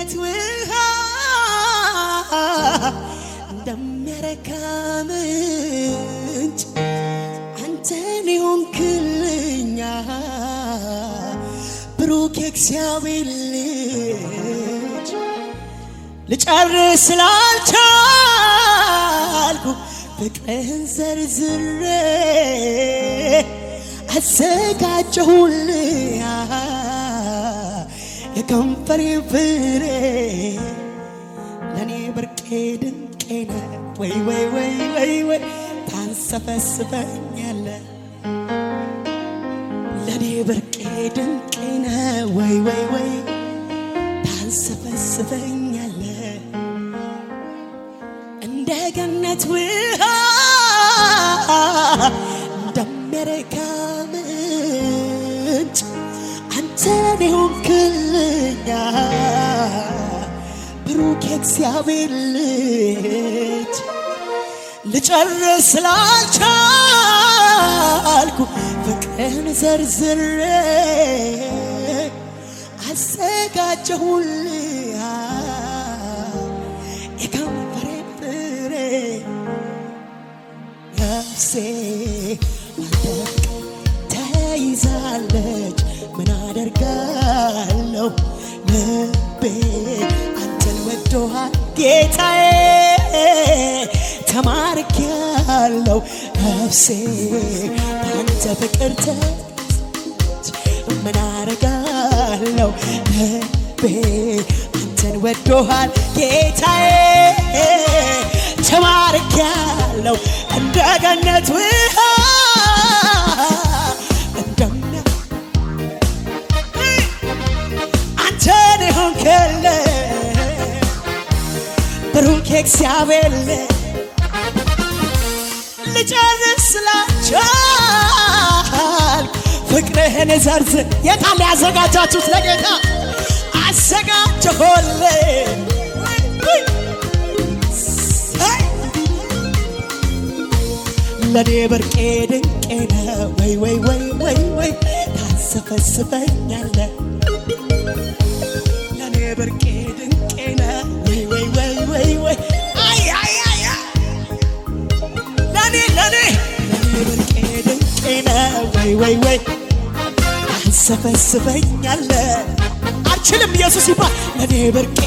እንደገነት ውሃ እንደሚያረካ ምንጭ አንተን ሆንክልኛ ብሩክ የእግዚአብሔር ልጅ ልጨርስ ስላልቻልኩ ፍቅርህን ዘርዝሬ አዘጋጀሁልህ የከንፈሬ ፍሬ ለኔ ብርቄ ድንቄ ነህ ወይ ወይ ወይ ወይ ወይ ታንሰፈስፈኛለህ ለኔ ብርቄ ድንቄ ነህ ወይ ወይ ወይ ታንሰፈስፈኛለህ እንደ ገነት ውሃ እንደሚያረካ ምንጭ አንተን ሆንክልኛ ብሩክ የእግዚአብሔር ልጅ ልጨርስ ስላልቻልኩ ፍቅርህን ዘርዝሬ አዘጋጀሁልህ የከንፈሬን ፍሬ ነፍሴ ባንተ ተይዛለች ምን አደርጋለሁ ልቤ አንተን ወዶሃል ጌታዬ ተማርኬያለሁ ነፍሴ ባንተ ፍቅር ተይዛለች ምን አደርጋለሁ ልቤ አንተን ወዶሃል ጌታዬ ተማርኬያለሁ እንደ ገነት ውሃ አንተን ሆንክልኝ ብሩክ የእግዚአብሔር ልጅ ልጨርስ ስላልቻልኩ ፍቅርህን ዘርዝር የታለ ያዘጋጃችሁት ለጌታ አዘጋጀሁልህ ለኔ ብርቄ ድንቄ ነህ ወይ ወይ ወይ ወይ ወይ ታንሰፈስፈኛለህ ለኔ ብርቄ ድንቄ ነህ ወይ ወይ ወይ ወይ ወይ አይ አይ አይ ለኔ ብርቄ ድንቄ ነህ ወይ ወይ ወይ ታንሰፈስፈኛለህ አልችልም ኢየሱስ ይባል ለኔ ብርቄ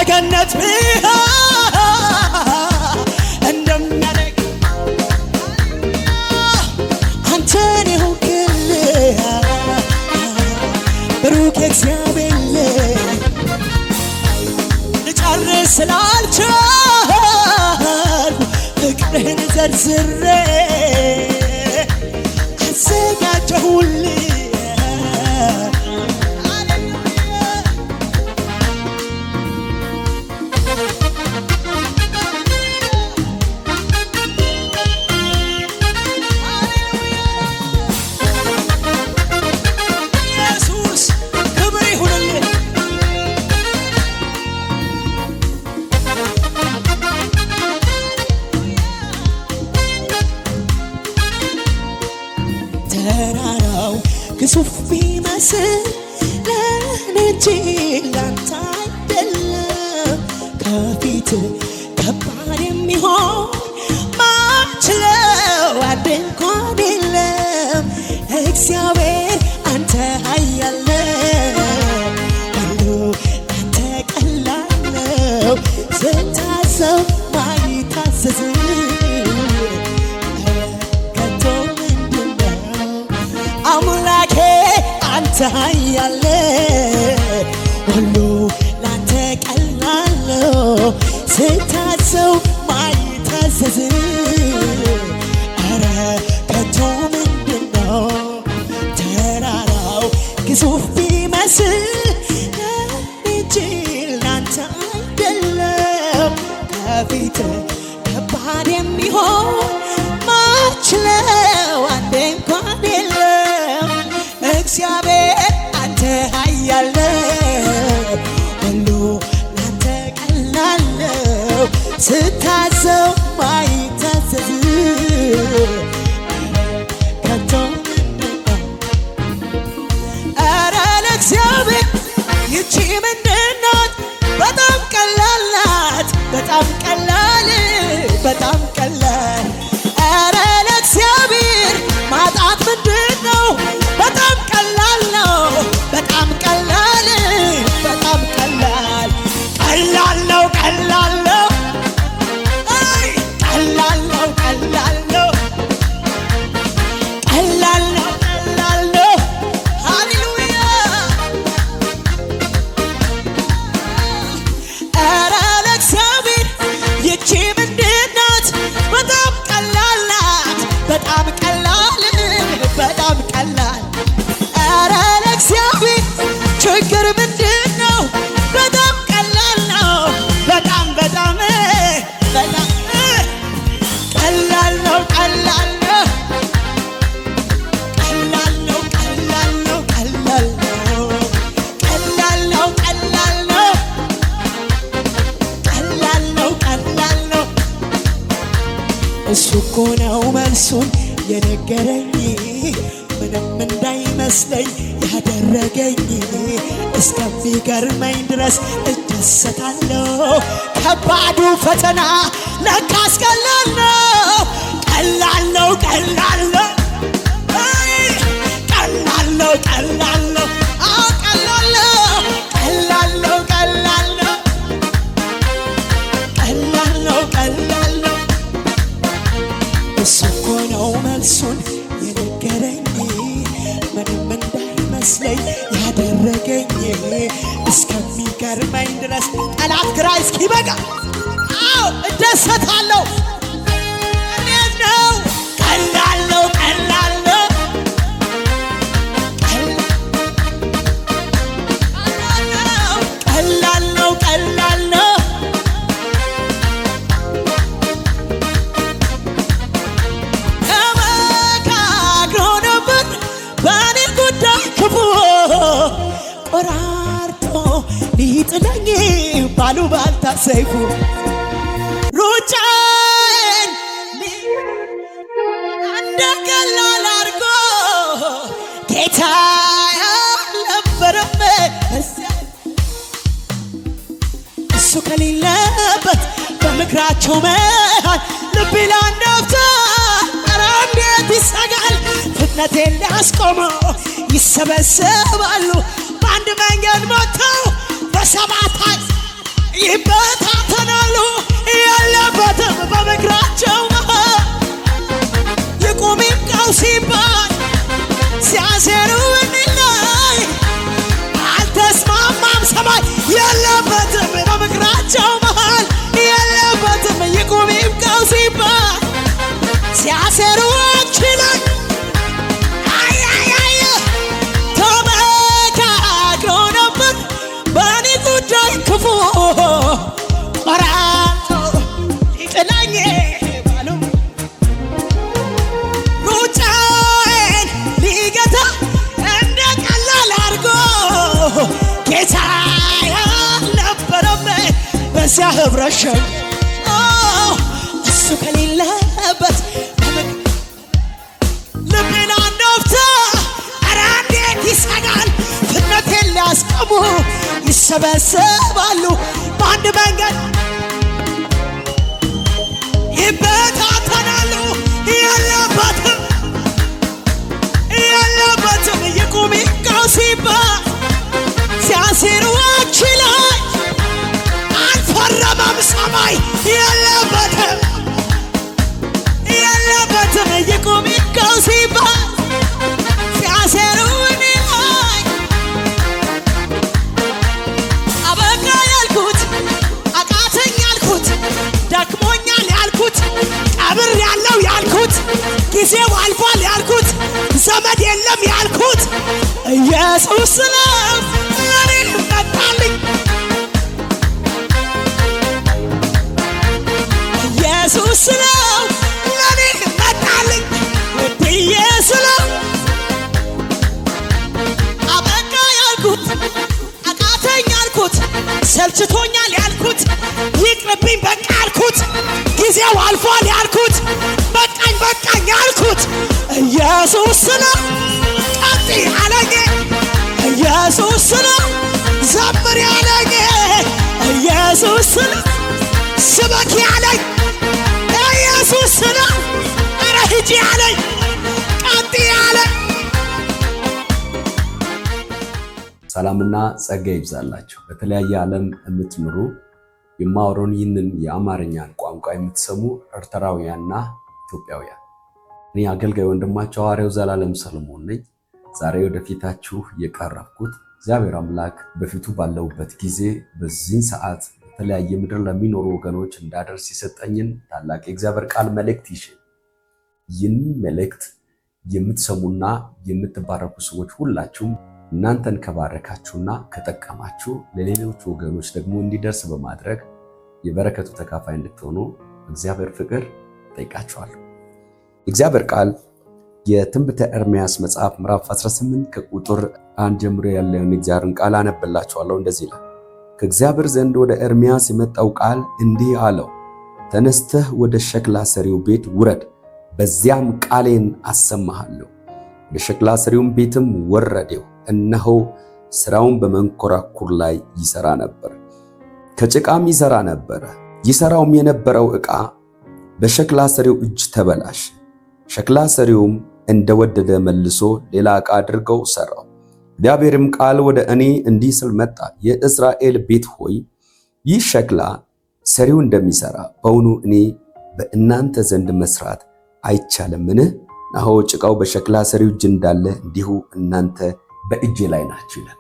ገነት ውሃ እንደሚያረካ አንተን ሆንክልኝ ብሩክ የእግዚአብሔር ልጅ ልጨርስ ስላልቻልኩ ፍቅርህን ዘርዝሬ አዘጋጀሁልህ ተራራው ግዙፍ ቢመስል ለእኔ እንጂ ላንተ አይደለም ከፊት ከባድ የሚሆን ማችለው አንድ እንኳን የለም እግዚአብሔር አንተ ኃያል ነህ ሁሉ አንተ ቀላል ነው ስታዘው ማይታዘዝ አምላኬ አንተ ኃያል ነህ ሁሉ ላንተ ቀላል ነው ስታዘው ማይታዘዝ ኧረ ከቶ ምንድነው ተራራው ግዙፍ ቢመስል እንጂ ላንተ አይደለም ከፊት ከባድ የሚሆን ማችለው አንድ እንኳን የለም እግዚአብሔር አንተ ኃያል ቀላል በጣም ቀላል ኧረ ለእግዚአብሔር ችግር ምንድነው? በጣም ቀላል ነው በጣም በጣም በጣም ቀላል ነው ቀላል ነው ቀላል ነው ቀላል ነው ቀላል ነው ቀላል ነው ቀላል ነው ቀላል ነው ቀላል ነው እሱ እኮ ነው መልሱን የነገረኝ ምንም እንዳይመስለኝ ያደረገኝ እስከሚገርመኝ ድረስ እደሰታለሁ። ከባዱ ፈተና ለካስ ቀላል ነው ቀላል ነው ቀላል ነው ቀላል ነው ቀላል ነው ቀላል ነው ቀላል ነው ቀላል ነው ቀላል ነው ቀላል ነው እሱ እኮ ነው መልሱን የነገረኝ ምንም እንዳይመስለኝ ያደረገኝ እስከሚገርመኝ ድረስ ጠላት ግራ እስኪበቃ እደሰታለሁ። እንዴት ነው? ቀላል ነው ቀላል ነው ቀላል ነው ቀላል ነው ተመካክሮ ነበር በእኔ ጉዳይ ክፉ ቆራርጦ ሊጥለኝ ባሉባልታ ሰይፉ ሩጫዬን እንደ ቀላል አድርጎ ጌታ ያልነበረም እሱ ከሌለበት በምክራቸው መሃል ልቤ ላንዳፍታ ኧረ እንዴት ይሰጋል ፍጥነቴን ሊያስቆመው ይሰበሰባሉ በአንድ መንገድ ሞተው በሰባት ይበታተናሉ ያለበትም በምክራቸው መሃል ይቁም ይብቃው ሲባል ሲያሴሩ እንላይ አልተስማማም ሰማይ ያለበትም በምክራቸው መሃል ያለበትም ይቁም ይብቃው ሲባል ሲያሴሩ አችላይ ተመካክሮ ነበር በእኔ ጉዳይ ክፉ ቆራርጦ ሊጥለኝ ባሉ ሩጫዬን ሊገታ እንደ ቀላል አድርጎ ጌታ ያልነበረም በዚያ ህብረት ሸኝ እሱ ከሌለበት ልቤን አንዳፍታ ኧረ እንዴት ይሰጋል ፍጥነቴን ሊያስቆሙ ይሰበሰባሉ በአንድ መንገድ ይበታተናሉ ያለበትም ይቁም ይብቃው ሲባል ሲያሴሩ አችላይ አልፈረመም ሰማይ ያለበትም ይቁም ይብቃው ሲባል ሲያሴሩ እኔ ላይ አበቃ ያልኩት አቃተኝ ያልኩት ደክሞኛል ያልኩት ቀብር ያለው ያልኩት ጊዜው አልፏል ያልኩት ዘመድ የለም ያልኩት ኢየሱስ ነው ለኔ መጣልኝ ኢየሱስ ነው ለኔ መጣልኝ ውድ ኢየሱስ ነው አበቃ ያልኩት አቃተኝ ያልኩት ሰልችቶኛል ያልኩት ይቅርብኝ በቃ ያልኩት ጊዜው አልፏል ያልኩት በቃኝ ያልኩት ኢየሱስ ነው ቀጥይ አለኝ ኢየሱስ ነው ዘምር ያለኝ ኢየሱስ ነው ስበክ ያለኝ ኢየሱስ ነው ኧረ ሂጂ ያለኝ ቀጥይ ያለኝ። ሰላምና ጸጋ ይብዛላችሁ። በተለያየ ዓለም የምትኖሩ የማወራውን ይህንን የአማርኛን ቋንቋ የምትሰሙ ኤርትራውያንና ኢትዮጵያውያን እኔ አገልጋይ ወንድማችሁ ሐዋርያው ዘላለም ሰለሞን ነኝ። ዛሬ ወደፊታችሁ የቀረብኩት እግዚአብሔር አምላክ በፊቱ ባለውበት ጊዜ በዚህን ሰዓት በተለያየ ምድር ለሚኖሩ ወገኖች እንዳደርስ የሰጠኝን ታላቅ የእግዚአብሔር ቃል መልእክት ይዤ ይህን መልእክት የምትሰሙና የምትባረኩ ሰዎች ሁላችሁም እናንተን ከባረካችሁና ከጠቀማችሁ ለሌሎች ወገኖች ደግሞ እንዲደርስ በማድረግ የበረከቱ ተካፋይ እንድትሆኑ እግዚአብሔር ፍቅር ጠይቃችኋለሁ። የእግዚአብሔር ቃል የትንቢተ ኤርምያስ መጽሐፍ ምዕራፍ 18 ከቁጥር 1 ጀምሮ ያለውን እግዚአብሔርን ቃል አነብላችኋለሁ። እንደዚህ ይላል። ከእግዚአብሔር ዘንድ ወደ ኤርምያስ የመጣው ቃል እንዲህ አለው፣ ተነስተህ ወደ ሸክላ ሰሪው ቤት ውረድ፣ በዚያም ቃሌን አሰማሃለሁ። ወደ ሸክላ ሰሪውም ቤትም ወረደው፣ እነሆ ሥራውን በመንኮራኩር ላይ ይሠራ ነበር፣ ከጭቃም ይሠራ ነበረ። ይሠራውም የነበረው ዕቃ በሸክላ ሰሪው እጅ ተበላሸ። ሸክላ ሰሪውም እንደወደደ መልሶ ሌላ ዕቃ አድርገው ሠራው። እግዚአብሔርም ቃል ወደ እኔ እንዲህ ሲል መጣ፣ የእስራኤል ቤት ሆይ ይህ ሸክላ ሰሪው እንደሚሠራ በውኑ እኔ በእናንተ ዘንድ መስራት አይቻልምን? ናሆ ጭቃው በሸክላ ሰሪው እጅ እንዳለ እንዲሁ እናንተ በእጄ ላይ ናችሁ ይላል።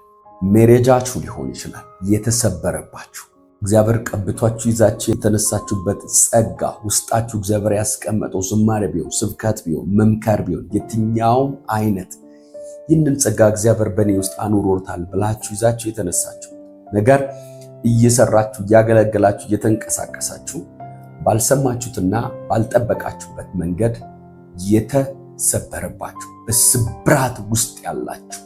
ሜሬጃችሁ ሊሆን ይችላል የተሰበረባችሁ፣ እግዚአብሔር ቀብቷችሁ ይዛችሁ የተነሳችሁበት ጸጋ ውስጣችሁ እግዚአብሔር ያስቀመጠው ዝማሬ ቢሆን፣ ስብከት ቢሆን፣ መምከር ቢሆን፣ የትኛውም አይነት ይህንን ጸጋ እግዚአብሔር በእኔ ውስጥ አኑሮታል ብላችሁ ይዛችሁ የተነሳችሁ ነገር እየሰራችሁ እያገለገላችሁ እየተንቀሳቀሳችሁ ባልሰማችሁትና ባልጠበቃችሁበት መንገድ የተሰበረባችሁ በስብራት ውስጥ ያላችሁ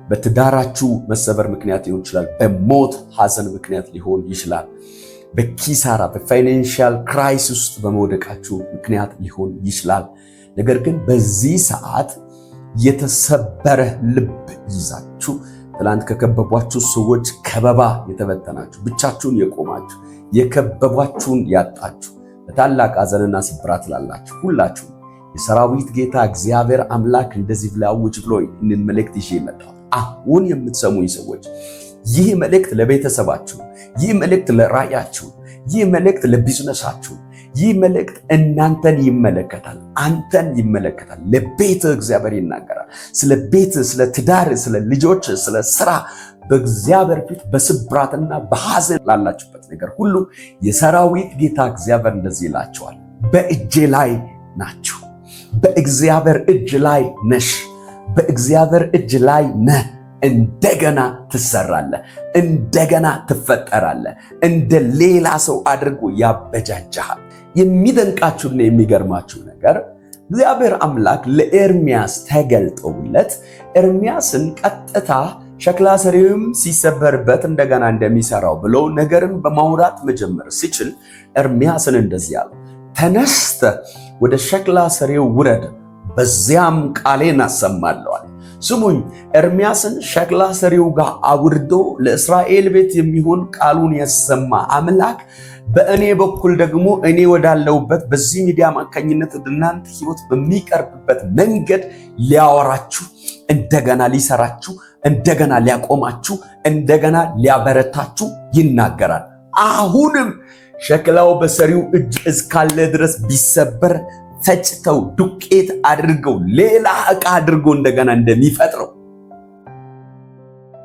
በትዳራችሁ መሰበር ምክንያት ሊሆን ይችላል። በሞት ሐዘን ምክንያት ሊሆን ይችላል። በኪሳራ በፋይናንሻል ክራይሲስ ውስጥ በመውደቃችሁ ምክንያት ሊሆን ይችላል። ነገር ግን በዚህ ሰዓት የተሰበረ ልብ ይዛችሁ ትላንት ከከበቧችሁ ሰዎች ከበባ የተበተናችሁ፣ ብቻችሁን የቆማችሁ፣ የከበቧችሁን ያጣችሁ፣ በታላቅ ሐዘንና ስብራት ላላችሁ ሁላችሁ የሰራዊት ጌታ እግዚአብሔር አምላክ እንደዚህ ብሎ አውጅ ብሎ ይህንን መልእክት ይዤ መጣሁ። አሁን የምትሰሙኝ ሰዎች ይህ መልእክት ለቤተሰባችሁ፣ ይህ መልእክት ለራእያችሁ፣ ይህ መልእክት ለቢዝነሳችሁ፣ ይህ መልእክት እናንተን ይመለከታል፣ አንተን ይመለከታል። ለቤት እግዚአብሔር ይናገራል። ስለ ቤት፣ ስለ ትዳር፣ ስለ ልጆች፣ ስለ ስራ በእግዚአብሔር ፊት በስብራትና በሐዘን ላላችሁበት ነገር ሁሉ የሰራዊት ጌታ እግዚአብሔር እንደዚህ ይላቸዋል፣ በእጄ ላይ ናችሁ። በእግዚአብሔር እጅ ላይ ነሽ። በእግዚአብሔር እጅ ላይ ነህ። እንደገና ትሰራለህ፣ እንደገና ትፈጠራለህ። እንደ ሌላ ሰው አድርጎ ያበጃጃሃል። የሚደንቃችሁና የሚገርማችሁ ነገር እግዚአብሔር አምላክ ለኤርምያስ ተገልጦለት ኤርምያስን ቀጥታ ሸክላ ሰሪውም ሲሰበርበት እንደገና እንደሚሰራው ብሎ ነገርን በማውራት መጀመር ሲችል ኤርምያስን እንደዚህ አለው፣ ተነስተህ ወደ ሸክላ ሰሪው ውረድ፣ በዚያም ቃሌን አሰማለዋል። ስሙኝ፣ ኤርምያስን ሸክላ ሰሪው ጋር አውርዶ ለእስራኤል ቤት የሚሆን ቃሉን ያሰማ አምላክ በእኔ በኩል ደግሞ እኔ ወዳለሁበት በዚህ ሚዲያ አማካኝነት እናንተ ህይወት በሚቀርብበት መንገድ ሊያወራችሁ፣ እንደገና ሊሰራችሁ፣ እንደገና ሊያቆማችሁ፣ እንደገና ሊያበረታችሁ ይናገራል። አሁንም ሸክላው በሰሪው እጅ እስካለ ድረስ ቢሰበር ፈጭተው ዱቄት አድርገው ሌላ ዕቃ አድርገው እንደገና እንደሚፈጥረው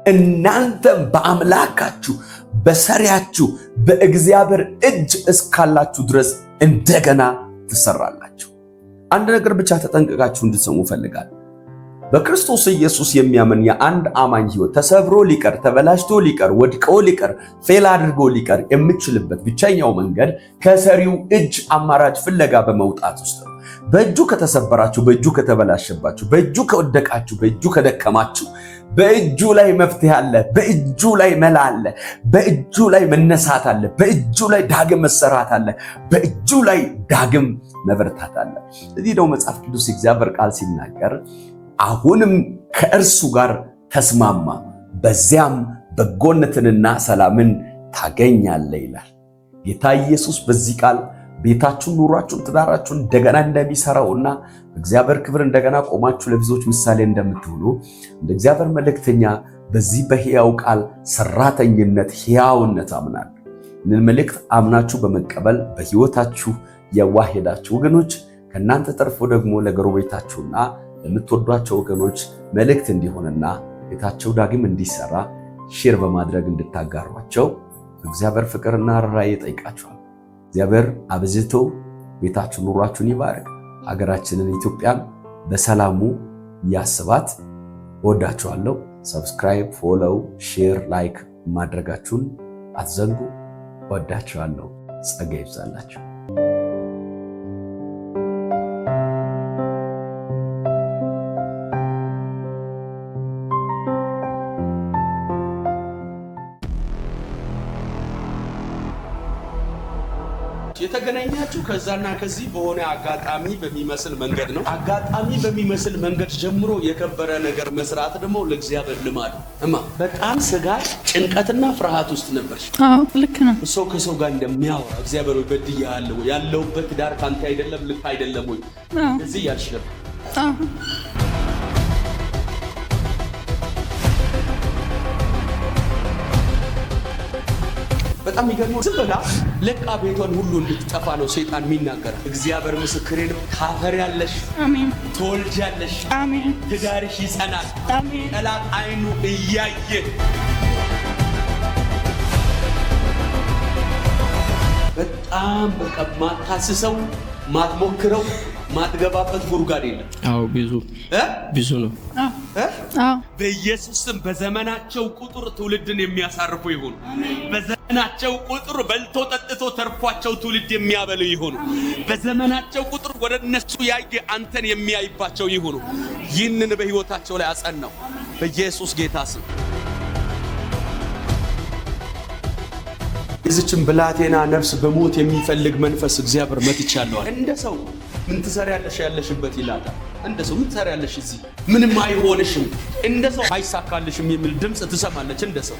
እናንተም በአምላካችሁ በሰሪያችሁ በእግዚአብሔር እጅ እስካላችሁ ድረስ እንደገና ትሰራላችሁ። አንድ ነገር ብቻ ተጠንቅቃችሁ እንድትሰሙ ፈልጋለሁ። በክርስቶስ ኢየሱስ የሚያምን የአንድ አማኝ ህይወት ተሰብሮ ሊቀር፣ ተበላሽቶ ሊቀር፣ ወድቆ ሊቀር፣ ፌል አድርጎ ሊቀር የምችልበት ብቸኛው መንገድ ከሰሪው እጅ አማራጭ ፍለጋ በመውጣት ውስጥ ነው። በእጁ ከተሰበራችሁ፣ በእጁ ከተበላሸባችሁ፣ በእጁ ከወደቃችሁ፣ በእጁ ከደከማችሁ በእጁ ላይ መፍትሄ አለ። በእጁ ላይ መላ አለ። በእጁ ላይ መነሳት አለ። በእጁ ላይ ዳግም መሰራት አለ። በእጁ ላይ ዳግም መበርታት አለ። እዚህ ነው መጽሐፍ ቅዱስ እግዚአብሔር ቃል ሲናገር አሁንም ከእርሱ ጋር ተስማማ፣ በዚያም በጎነትንና ሰላምን ታገኛለህ ይላል ጌታ ኢየሱስ። በዚህ ቃል ቤታችሁን፣ ኑሯችሁን፣ ትዳራችሁን እንደገና እንደሚሰራውና እግዚአብሔር ክብር እንደገና ቆማችሁ ለብዙዎች ምሳሌ እንደምትሆኑ እንደ እግዚአብሔር መልእክተኛ በዚህ በሕያው ቃል ሰራተኝነት ሕያውነት አምናለሁ። ይህንን መልእክት አምናችሁ በመቀበል በሕይወታችሁ የዋሄዳችሁ ወገኖች ከእናንተ ተርፎ ደግሞ ለጎረቤታችሁና ለምትወዷቸው ወገኖች መልእክት እንዲሆንና ቤታቸው ዳግም እንዲሰራ ሼር በማድረግ እንድታጋሯቸው እግዚአብሔር ፍቅርና ርኅራኄ ይጠይቃችኋል። እግዚአብሔር አብዝቶ ቤታችሁን፣ ኑሯችሁን ይባርክ። ሀገራችንን ኢትዮጵያን በሰላሙ ያስባት። ወዳችኋለሁ። ሰብስክራይብ፣ ፎሎው፣ ሼር፣ ላይክ ማድረጋችሁን አትዘንጉ። ወዳችኋለሁ። ጸጋ ይብዛላችሁ። የተገናኛችሁ ከዛና ከዚህ በሆነ አጋጣሚ በሚመስል መንገድ ነው። አጋጣሚ በሚመስል መንገድ ጀምሮ የከበረ ነገር መስራት ደግሞ ለእግዚአብሔር ልማድ ነው። በጣም ስጋት፣ ጭንቀትና ፍርሃት ውስጥ ነበርሽ። አዎ ልክ ነው። ሰው ከሰው ጋር እንደሚያወራ እግዚአብሔር ወይ በድያለሁ፣ ያለውበት ዳር ካንተ አይደለም፣ ልክ አይደለም ወይ እዚህ ያልሽ ነበር። በጣም ይገርማል። ዝም ብላ ለቃ ቤቷን ሁሉ እንድትጠፋ ነው ሰይጣን የሚናገረው። እግዚአብሔር ምስክሬ ነው። ታፈሪያለሽ፣ አሜን። ትወልጃለሽ፣ አሜን። ትዳርሽ ይጸናል፣ አሜን። ጠላት አይኑ እያየ በጣም በቃ ማታስሰው ማትሞክረው ማትገባበት ጉድጓድ የለም። አዎ ብዙ ነው። በኢየሱስ ስም በዘመናቸው ቁጥር ትውልድን የሚያሳርፉ ይሁኑ። በዘመናቸው ቁጥር በልቶ ጠጥቶ ተርፏቸው ትውልድ የሚያበሉ ይሁኑ። በዘመናቸው ቁጥር ወደ እነሱ ያየ አንተን የሚያይባቸው ይሁኑ። ይህንን በሕይወታቸው ላይ አጸናው በኢየሱስ ጌታ ስም። እዚችም ብላቴና ነፍስ በሞት የሚፈልግ መንፈስ እግዚአብሔር መትቻለሁ። እንደ ሰው ምን ትሰሪያለሽ ያለሽበት ይላታል። እንደ ሰው ምን ትሰሪያለሽ እዚህ ምንም አይሆንሽም፣ እንደ ሰው አይሳካልሽም የሚል ድምጽ ትሰማለች። እንደ ሰው